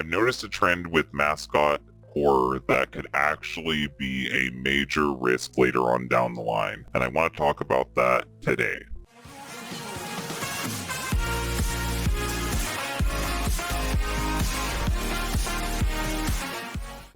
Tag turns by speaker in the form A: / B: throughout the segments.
A: I've noticed a trend with Mascot horror that could actually be a major risk later on down the line, and I want to talk about that today.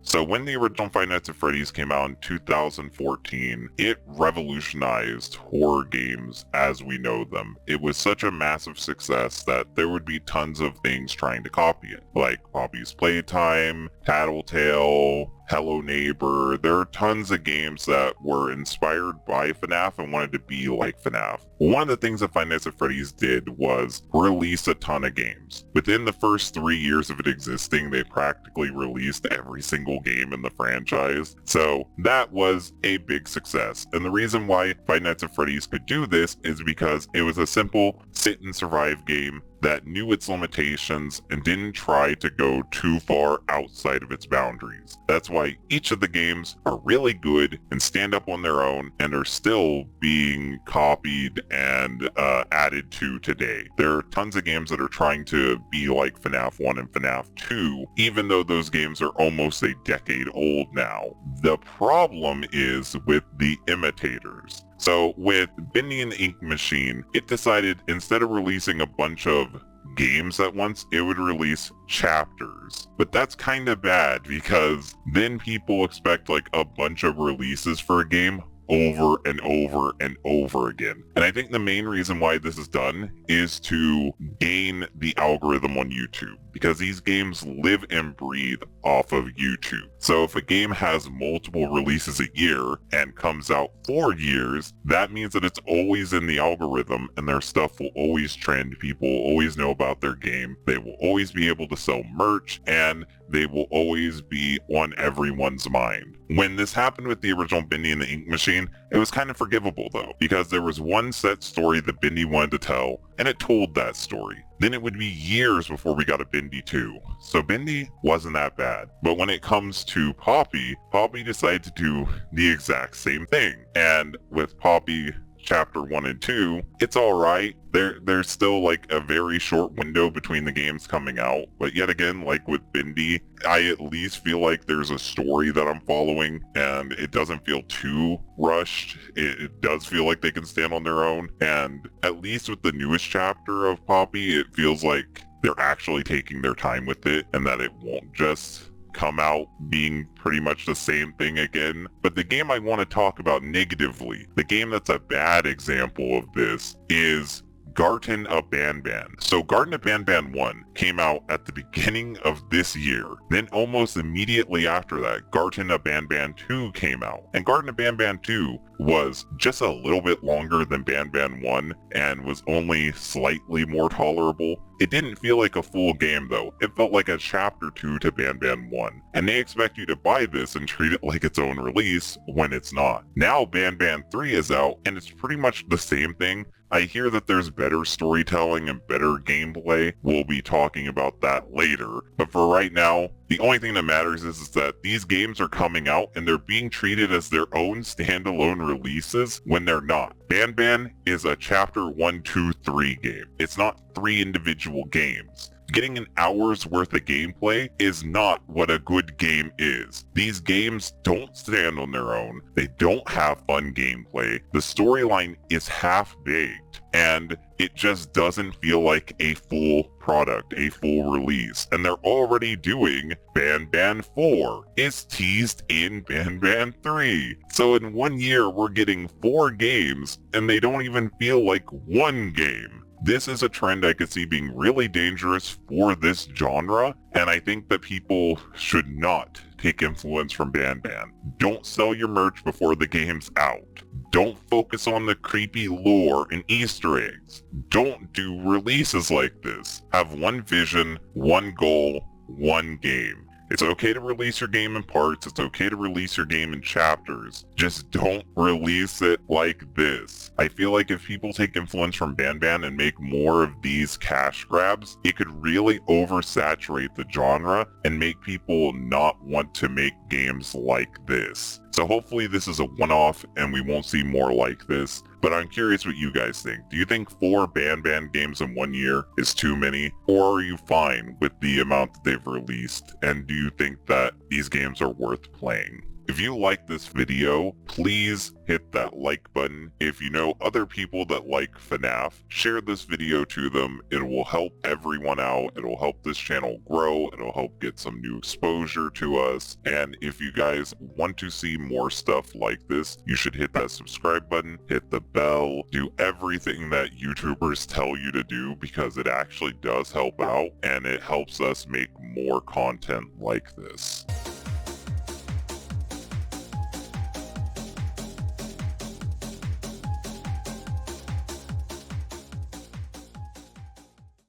A: So when the original Five Nights at Freddy's came out in 2014, it revolutionized horror games as we know them. It was such a massive success that there would be tons of things trying to copy it, like Poppy's Playtime, Tattletale, Hello Neighbor. There are tons of games that were inspired by FNAF and wanted to be like FNAF. One of the things that Five Nights at Freddy's did was release a ton of games. Within the first 3 years of it existing, they practically released every single game in the franchise. So that was a big success. And the reason why Five Nights at Freddy's could do this is because it was a simple sit and survive game that knew its limitations and didn't try to go too far outside of its boundaries. That's why each of the games are really good and stand up on their own and are still being copied and added to today. There are tons of games that are trying to be like FNAF 1 and FNAF 2, even though those games are almost a decade old now. The problem is with the imitators. So with Bendy and the Ink Machine, it decided instead of releasing a bunch of games at once, it would release chapters. But that's kind of bad because then people expect like a bunch of releases for a game over and over and over again. And I think the main reason why this is done is to gain the algorithm on YouTube, because these games live and breathe off of YouTube. So if a game has multiple releases a year and comes out 4 years, that means that it's always in the algorithm and their stuff will always trend. People will always know about their game. They will always be able to sell merch, and they will always be on everyone's mind. When this happened with the original Bendy and the Ink Machine, it was kind of forgivable though, because there was one set story that Bendy wanted to tell, and it told that story. Then it would be years before we got a Bendy 2. So Bendy wasn't that bad. But when it comes to Poppy, Poppy decided to do the exact same thing. And with Poppy Chapter 1 and 2, it's alright. There's still like a very short window between the games coming out. But yet again, like with Bendy, I at least feel like there's a story that I'm following and it doesn't feel too rushed. It does feel like they can stand on their own. And at least with the newest chapter of Poppy, it feels like they're actually taking their time with it and that it won't just come out being pretty much the same thing again. But the game I want to talk about negatively, the game that's a bad example of this, is Garten of Banban. So Garten of Banban 1 came out at the beginning of this year. Then almost immediately after that, Garten of Banban 2 came out. And Garten of Banban 2 was just a little bit longer than Banban 1 and was only slightly more tolerable. It didn't feel like a full game though. It felt like a chapter 2 to Banban 1. And they expect you to buy this and treat it like its own release when it's not. Now Banban 3 is out and it's pretty much the same thing. I hear that there's better storytelling and better gameplay. We'll be talking about that later. But for right now, the only thing that matters is that these games are coming out and they're being treated as their own standalone releases when they're not. Banban is a chapter 1, 2, 3 game. It's not 3 individual games. Getting an hour's worth of gameplay is not what a good game is. These games don't stand on their own. They don't have fun gameplay. The storyline is half-baked, and it just doesn't feel like a full product, a full release. And they're already doing Banban 4. It's teased in Banban 3. So in 1 year, we're getting 4 games, and they don't even feel like one game. This is a trend I could see being really dangerous for this genre, and I think that people should not take influence from Banban. Don't sell your merch before the game's out. Don't focus on the creepy lore and Easter eggs. Don't do releases like this. Have one vision, one goal, one game. It's okay to release your game in parts. It's okay to release your game in chapters. Just don't release it like this. I feel like if people take influence from Banban and make more of these cash grabs, it could really oversaturate the genre and make people not want to make games like this. So hopefully this is a one-off and we won't see more like this. But I'm curious what you guys think. Do you think 4 Banban games in 1 year is too many? Or are you fine with the amount that they've released? And do you think that these games are worth playing? If you like this video, please hit that like button. If you know other people that like FNAF, share this video to them. It will help everyone out. It will help this channel grow. It will help get some new exposure to us. And if you guys want to see more stuff like this, you should hit that subscribe button, hit the bell, do everything that YouTubers tell you to do, because it actually does help out and it helps us make more content like this.